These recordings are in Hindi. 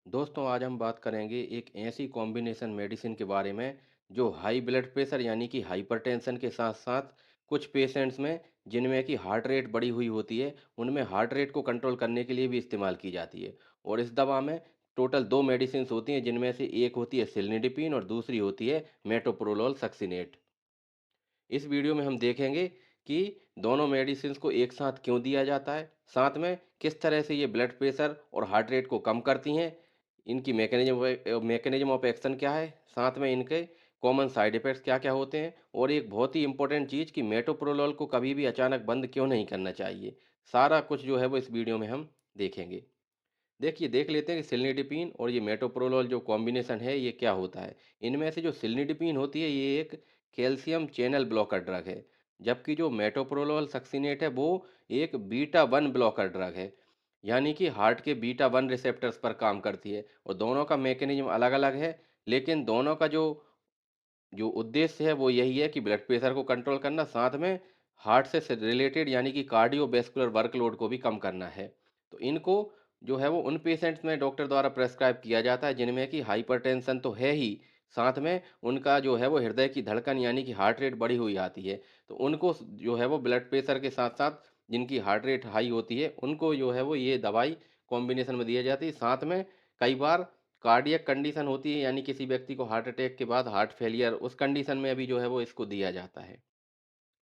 दोस्तों आज हम बात करेंगे एक ऐसी कॉम्बिनेशन मेडिसिन के बारे में जो हाई ब्लड प्रेशर यानी कि हाइपरटेंशन के साथ साथ कुछ पेशेंट्स में जिनमें कि हार्ट रेट बढ़ी हुई होती है उनमें हार्ट रेट को कंट्रोल करने के लिए भी इस्तेमाल की जाती है। और इस दवा में टोटल दो मेडिसिन होती हैं जिनमें से एक होती है सिल्निडिपिन और दूसरी होती है मेटोप्रोलोल सक्सिनेट। इस वीडियो में हम देखेंगे कि दोनों मेडिसिन को एक साथ क्यों दिया जाता है, साथ में किस तरह से ये ब्लड प्रेशर और हार्ट रेट को कम करती हैं, इनकी मैकेनिज्म ऑफ एक्शन क्या है, साथ में इनके कॉमन साइड इफ़ेक्ट्स क्या-क्या होते हैं और एक बहुत ही इम्पोर्टेंट चीज़ कि मेटोप्रोलोल को कभी भी अचानक बंद क्यों नहीं करना चाहिए। सारा कुछ जो है वो इस वीडियो में हम देखेंगे। देखिए देख लेते हैं कि सिल्निडिपिन और ये मेटोप्रोलोल जो कॉम्बिनेशन है ये क्या होता है। इनमें से जो सिल्निडिपिन होती है ये एक कैल्शियम चैनल ब्लॉकर ड्रग है, जबकि जो मेटोप्रोलोल सक्सिनेट है वो एक बीटा वन ब्लॉकर ड्रग है, यानी कि हार्ट के बीटा वन रिसेप्टर्स पर काम करती है। और दोनों का मैकेनिज्म अलग अलग है, लेकिन दोनों का जो जो उद्देश्य है वो यही है कि ब्लड प्रेशर को कंट्रोल करना, साथ में हार्ट से रिलेटेड यानी कि कार्डियोवैस्कुलर वर्कलोड को भी कम करना है। तो इनको जो है वो उन पेशेंट्स में डॉक्टर द्वारा प्रेस्क्राइब किया जाता है जिनमें कि हाइपरटेंशन तो है ही, साथ में उनका जो है वो हृदय की धड़कन यानी कि हार्ट रेट बढ़ी हुई आती है। तो उनको जो है वो ब्लड प्रेशर के साथ साथ जिनकी हार्ट रेट हाई होती है उनको जो है वो ये दवाई कॉम्बिनेशन में दी जाती है। साथ में कई बार कार्डियक कंडीशन होती है यानी किसी व्यक्ति को हार्ट अटैक के बाद हार्ट फेलियर, उस कंडीशन में भी जो है वो इसको दिया जाता है।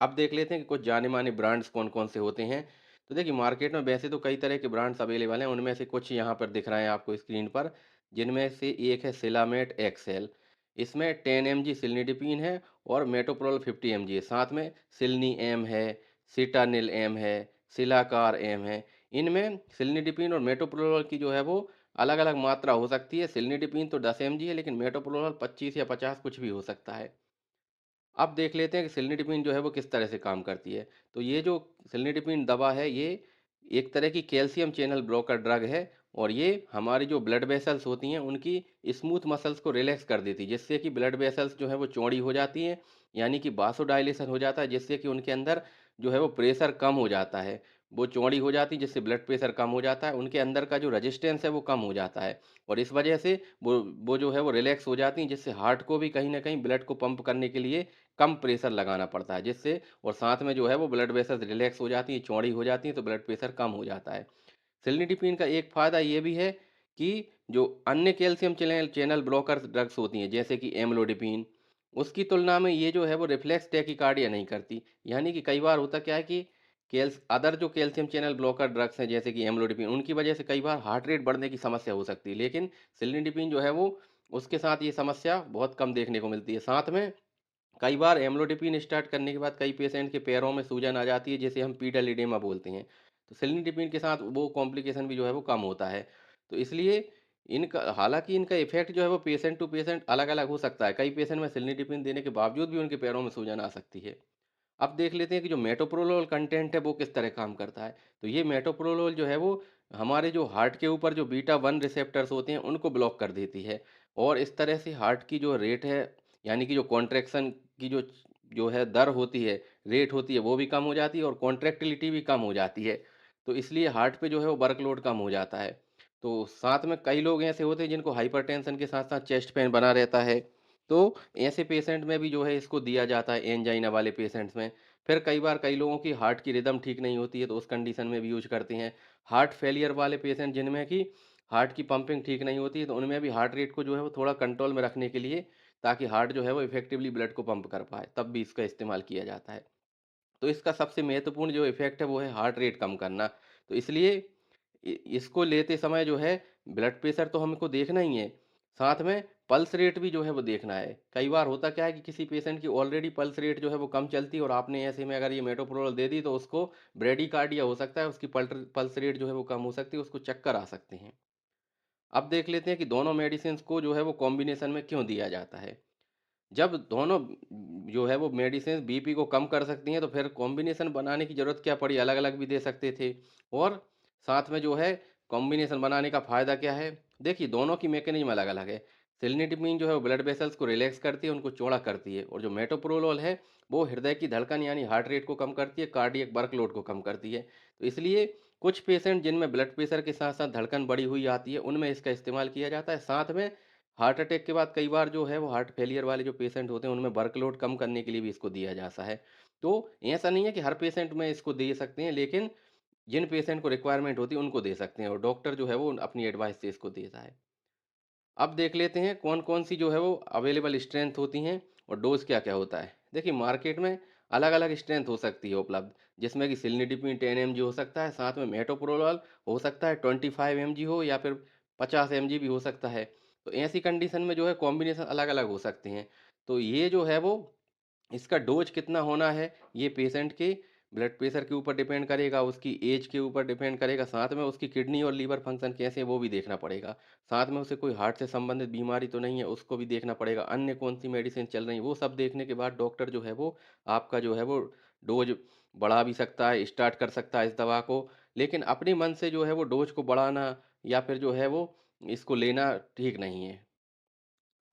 अब देख लेते हैं कि कुछ जाने माने ब्रांड्स कौन कौन से होते हैं। तो देखिए मार्केट में वैसे तो कई तरह के ब्रांड्स अवेलेबल हैं, उनमें से कुछ यहाँ पर दिख रहे हैं आपको स्क्रीन पर, जिनमें से एक है सिलामेट एक्सेल। इसमें 10 mg सिल्निडिपिन है और मेटोप्रोल 50 mg है, साथ में सिल्नी एम है, सिटानिल एम है, सिलाकार एम है। इनमें सिल्निडिपिन और मेटोप्रोल की जो है वो अलग अलग मात्रा हो सकती है। सिल्निडिपिन तो 10 mg है, लेकिन मेटोप्रोल 25 या 50 कुछ भी हो सकता है। अब देख लेते हैं कि सिल्निडिपिन जो है वो किस तरह से काम करती है। तो ये जो सिल्निडिपिन दवा है ये एक तरह की कैल्शियम चैनल ब्लॉकर ड्रग है और ये हमारी जो ब्लड वेसल्स होती हैं उनकी स्मूथ मसल्स को रिलैक्स कर देती है, जिससे कि ब्लड वेसल्स जो है वो चौड़ी हो जाती हैं, यानी कि वासोडाइलेशन हो जाता है, जिससे कि उनके अंदर जो है वो प्रेशर कम हो जाता है। वो चौड़ी हो जाती है जिससे ब्लड प्रेशर कम हो जाता है, उनके अंदर का जो रेजिस्टेंस है वो कम हो जाता है और इस वजह से वो जो है वो रिलैक्स हो जाती हैं, जिससे हार्ट को भी कहीं ना कहीं ब्लड को पंप करने के लिए कम प्रेशर लगाना पड़ता है, जिससे और साथ में जो है वो ब्लड वेसल्स रिलैक्स हो जाती हैं, चौड़ी हो जाती हैं, तो ब्लड प्रेशर कम हो जाता है। सेलिनिटिपिन का एक फ़ायदा ये भी है कि जो अन्य calcium channel channel blocker drugs होती हैं जैसे कि एम्लोडिपिन, उसकी तुलना में ये जो है वो रिफ्लेक्स टैकिकार्डिया नहीं करती। यानी कि कई बार होता क्या है कि अदर जो कैल्शियम चैनल ब्लॉकर ड्रग्स हैं जैसे कि एम्लोडिपिन, उनकी वजह से कई बार हार्ट रेट बढ़ने की समस्या हो सकती है, लेकिन सिलिनिडिपिन जो है वो उसके साथ ये समस्या बहुत कम देखने को मिलती है। साथ में कई बार एम्लोडिपिन स्टार्ट करने के बाद कई पेशेंट के पैरों में सूजन आ जाती है, जिसे हम पीडल एडेमा बोलते हैं। तो सिलिनिडिपिन के साथ वो कॉम्प्लिकेशन भी जो है वो कम होता है। तो इसलिए इनका हालांकि इनका इफेक्ट जो है वो पेशेंट टू पेशेंट अलग अलग हो सकता है। कई पेशेंट में सिलिनिडिपिन देने के बावजूद भी उनके पैरों में सूजन आ सकती है। अब देख लेते हैं कि जो मेटोप्रोलोल कंटेंट है वो किस तरह काम करता है। तो ये मेटोप्रोलोल जो है वो हमारे जो हार्ट के ऊपर जो बीटा वन रिसेप्टर्स होते हैं उनको ब्लॉक कर देती है और इस तरह से हार्ट की जो रेट है यानी कि जो कॉन्ट्रैक्शन की जो जो है दर होती है, रेट होती है, वो भी कम हो जाती है और कॉन्ट्रैक्टिलिटी भी कम हो जाती है। तो इसलिए हार्ट पे जो है वो वर्कलोड कम हो जाता है। तो साथ में कई लोग ऐसे होते हैं जिनको हाइपरटेंशन के साथ साथ चेस्ट पेन बना रहता है, तो ऐसे पेशेंट में भी जो है इसको दिया जाता है, एंजाइना वाले पेशेंट्स में। फिर कई बार कई लोगों की हार्ट की रिदम ठीक नहीं होती है तो उस कंडीशन में भी यूज करते हैं। हार्ट फेलियर वाले पेशेंट जिनमें कि हार्ट की पंपिंग ठीक नहीं होती है तो उनमें भी हार्ट रेट को जो है वो थोड़ा कंट्रोल में रखने के लिए, ताकि हार्ट जो है वो इफेक्टिवली ब्लड को पंप कर पाए, तब भी इसका इस्तेमाल किया जाता है। तो इसका सबसे महत्वपूर्ण जो इफेक्ट है वो है हार्ट रेट कम करना। तो इसलिए इसको लेते समय जो है ब्लड प्रेशर तो हमको देखना ही है, साथ में पल्स रेट भी जो है वो देखना है। कई बार होता क्या है कि किसी पेशेंट की ऑलरेडी पल्स रेट जो है वो कम चलती है और आपने ऐसे में अगर ये मेटोप्रोल दे दी तो उसको ब्रेडिकार्डिया हो सकता है, उसकी पल्स रेट जो है वो कम हो सकती है, उसको चक्कर आ सकते हैं। अब देख लेते हैं कि दोनों मेडिसिन को जो है वो कॉम्बिनेशन में क्यों दिया जाता है। जब दोनों जो है वो मेडिसिन बीपी को कम कर सकती हैं तो फिर कॉम्बिनेशन बनाने की ज़रूरत क्या पड़ी, अलग अलग भी दे सकते थे। और साथ में जो है कॉम्बिनेशन बनाने का फ़ायदा क्या है, देखिए दोनों की मैकेनिज्म अलग अलग है। सिल्निटिमिन जो है वो ब्लड वेसल्स को रिलैक्स करती है, उनको चौड़ा करती है, और जो मेटोप्रोलोल है वो हृदय की धड़कन यानी हार्ट रेट को कम करती है, कार्डियक वर्कलोड को कम करती है। तो इसलिए कुछ पेशेंट जिनमें ब्लड प्रेशर के साथ-साथ धड़कन बढ़ी हुई आती है, उनमें इसका इस्तेमाल किया जाता है। साथ में हार्ट अटैक के बाद कई बार जो है वो हार्ट फेलियर वाले जो पेशेंट होते हैं, उनमें वर्कलोड कम करने के लिए भी इसको दिया जाता है। तो ऐसा नहीं है कि हर पेशेंट में इसको दे सकते हैं, लेकिन जिन पेशेंट को रिक्वायरमेंट होती है, उनको दे सकते हैं और डॉक्टर जो है वो अपनी एडवाइस से इसको देता है। अब देख लेते हैं कौन-कौन सी जो है वो अवेलेबल स्ट्रेंथ होती हैं और डोज़ क्या-क्या होता है। देखिए मार्केट में अलग-अलग स्ट्रेंथ हो सकती है उपलब्ध, जिसमें कि सिल्निडिपिन 10 एमजी हो सकता है, साथ में मेटोप्रोलोल हो सकता है 25 एमजी हो या फिर 50 एमजी भी हो सकता है। तो ऐसी कंडीशन में जो है कॉम्बिनेशन अलग-अलग हो सकते हैं। तो ये जो है वो इसका डोज कितना होना है, ये पेशेंट के ब्लड प्रेशर के ऊपर डिपेंड करेगा, उसकी एज के ऊपर डिपेंड करेगा, साथ में उसकी किडनी और लीवर फंक्शन कैसे हैं, वो भी देखना पड़ेगा। साथ में उसे कोई हार्ट से संबंधित बीमारी तो नहीं है, उसको भी देखना पड़ेगा। अन्य कौन-सी मेडिसिन चल रही हैं, वो सब देखने के बाद डॉक्टर जो है वो आपका जो है वो डोज बढ़ा भी सकता है, स्टार्ट कर सकता है इस दवा को। लेकिन अपने मन से जो है वो डोज को बढ़ाना या फिर जो है वो इसको लेना ठीक नहीं है।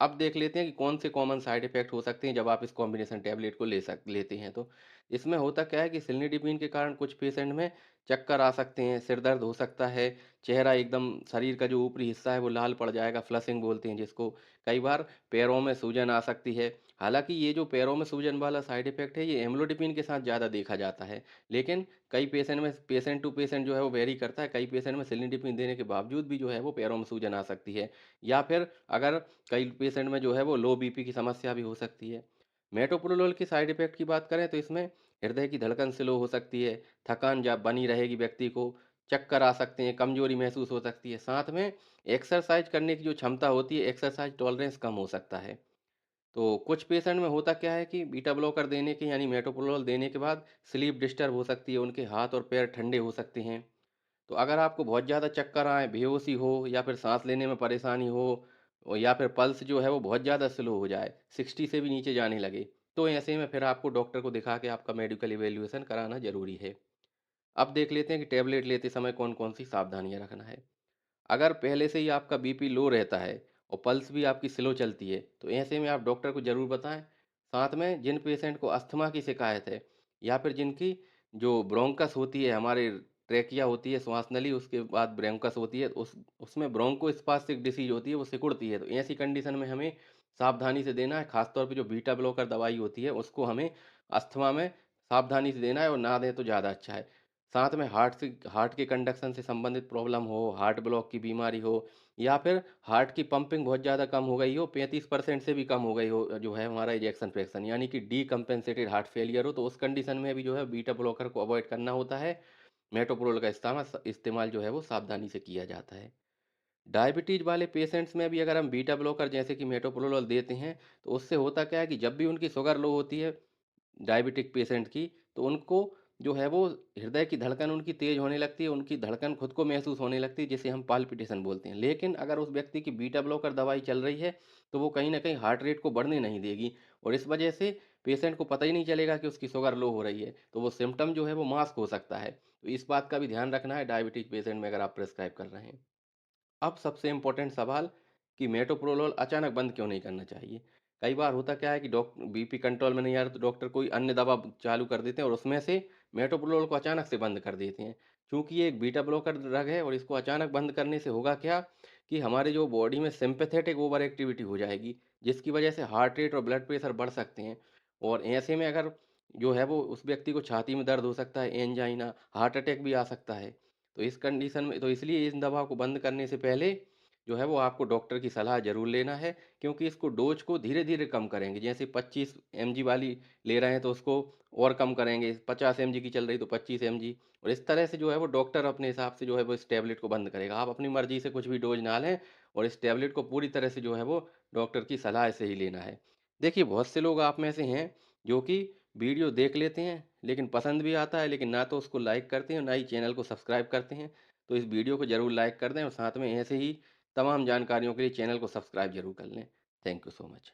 अब देख लेते हैं कि कौन से कॉमन साइड इफ़ेक्ट हो सकते हैं जब आप इस कॉम्बिनेशन टैबलेट को लेते हैं तो। इसमें होता क्या है कि सिल्निडिपिन के कारण कुछ पेशेंट में चक्कर आ सकते हैं, सिर दर्द हो सकता है, चेहरा एकदम शरीर का जो ऊपरी हिस्सा है वो लाल पड़ जाएगा, फ्लशिंग बोलते हैं जिसको। कई बार पैरों में सूजन आ सकती है। हालाँकि ये जो पैरों में सूजन वाला साइड इफ़ेक्ट है, ये एम्लोडिपिन के साथ ज़्यादा देखा जाता है। लेकिन कई पेशेंट में पेशेंट टू पेशेंट जो है वो वेरी करता है। कई पेशेंट में सिल्निडिपिन देने के बावजूद भी जो है वो पैरों में सूजन आ सकती है। या फिर अगर कई पेशेंट में जो है वो लो बीपी की समस्या भी हो सकती है। मेटोप्रोलोल की साइड इफ़ेक्ट की बात करें तो इसमें हृदय की धड़कन स्लो हो सकती है, थकान जा बनी रहेगी व्यक्ति को, चक्कर आ सकते हैं, कमज़ोरी महसूस हो सकती है। साथ में एक्सरसाइज़ करने की जो क्षमता होती है, एक्सरसाइज़ टॉलरेंस कम हो सकता है। तो कुछ पेशेंट में होता क्या है कि बीटा ब्लॉकर देने के यानी मेटोप्रोलोल देने के बाद स्लीप डिस्टर्ब हो सकती है, उनके हाथ और पैर ठंडे हो सकते हैं। तो अगर आपको बहुत ज़्यादा चक्कर आए, बेहोशी हो या फिर साँस लेने में परेशानी हो और या फिर पल्स जो है वो बहुत ज़्यादा स्लो हो जाए, 60 से भी नीचे जाने लगे, तो ऐसे में फिर आपको डॉक्टर को दिखा के आपका मेडिकल इवैल्यूएशन कराना ज़रूरी है। अब देख लेते हैं कि टैबलेट लेते समय कौन-कौन सी सावधानियाँ रखना है। अगर पहले से ही आपका बीपी लो रहता है और पल्स भी आपकी स्लो चलती है, तो ऐसे में आप डॉक्टर को ज़रूर बताएँ। साथ में जिन पेशेंट को अस्थमा की शिकायत है या फिर जिनकी जो ब्रोंकस होती है, हमारे ट्रैकिया होती है, श्वास नली, उसके बाद ब्रोंकस होती है, उसमें ब्रोंकोस्पास्टिक डिसीज़ होती है, वो सिकुड़ती है। तो ऐसी कंडीशन में हमें सावधानी से देना है, ख़ास तौर पे जो बीटा ब्लॉकर दवाई होती है, उसको हमें अस्थमा में सावधानी से देना है और ना दें तो ज़्यादा अच्छा है। साथ में हार्ट के कंडक्शन से संबंधित प्रॉब्लम हो, हार्ट ब्लॉक की बीमारी हो या फिर हार्ट की पंपिंग बहुत ज़्यादा कम हो गई हो, 35% से भी कम हो गई हो जो है हमारा इजेक्शन फ्रैक्शन यानी कि डीकम्पेंसेटेड हार्ट फेलियर हो, तो उस कंडीशन में भी जो है बीटा ब्लॉकर को अवॉइड करना होता है। मेटोप्रोल का इस्तेमाल जो है वो सावधानी से किया जाता है। डायबिटीज़ वाले पेशेंट्स में भी अगर हम बीटा ब्लॉकर जैसे कि मेटोप्रोलोल देते हैं, तो उससे होता क्या है कि जब भी उनकी शुगर लो होती है डायबिटिक पेशेंट की, तो उनको जो है वो हृदय की धड़कन उनकी तेज़ होने लगती है, उनकी धड़कन खुद को महसूस होने लगती है, जिसे हम पाल्पिटेशन बोलते हैं। लेकिन अगर उस व्यक्ति की बीटा ब्लॉकर दवाई चल रही है, तो वो कहीं न कहीं हार्ट रेट को बढ़ने नहीं देगी और इस वजह से पेशेंट को पता ही नहीं चलेगा कि उसकी शुगर लो हो रही है। तो वो सिम्पटम जो है वो मास्क हो सकता है। तो इस बात का भी ध्यान रखना है डायबिटिक पेशेंट में अगर आप प्रिस्क्राइब कर रहे हैं। अब सबसे इम्पोर्टेंट सवाल कि मेटोप्रोलोल अचानक बंद क्यों नहीं करना चाहिए? कई बार होता क्या है कि बीपी कंट्रोल में नहीं आ रहा तो डॉक्टर कोई अन्य दवा चालू कर देते हैं और उसमें से मेटोप्रोलोल को अचानक से बंद कर देते हैं। चूँकि ये एक बीटा ब्लॉकर ड्रग है और इसको अचानक बंद करने से होगा क्या कि हमारे जो बॉडी में सिम्पैथेटिक ओवर एक्टिविटी हो जाएगी, जिसकी वजह से हार्ट रेट और ब्लड प्रेशर बढ़ सकते हैं। और ऐसे में अगर जो है वो उस व्यक्ति को छाती में दर्द हो सकता है, एंजाइना, हार्ट अटैक भी आ सकता है। तो इस कंडीशन में तो इसलिए इन दवा को बंद करने से पहले जो है वो आपको डॉक्टर की सलाह ज़रूर लेना है क्योंकि इसको डोज को धीरे-धीरे कम करेंगे। जैसे 25 एमजी वाली ले रहे हैं तो उसको और कम करेंगे, 50 एमजी की चल रही तो 25 एमजी और इस तरह से जो है वो डॉक्टर अपने हिसाब से जो है वो इस टैबलेट को बंद करेगा। आप अपनी मर्ज़ी से कुछ भी डोज ना लें और इस टैबलेट को पूरी तरह से जो है वो डॉक्टर की सलाह से ही लेना है। देखिए बहुत से लोग आप में से हैं जो कि वीडियो देख लेते हैं लेकिन पसंद भी आता है लेकिन ना तो उसको लाइक करते हैं ना ही चैनल को सब्सक्राइब करते हैं। तो इस वीडियो को ज़रूर लाइक कर दें और साथ में ऐसे ही तमाम जानकारियों के लिए चैनल को सब्सक्राइब ज़रूर कर लें। Thank you so much.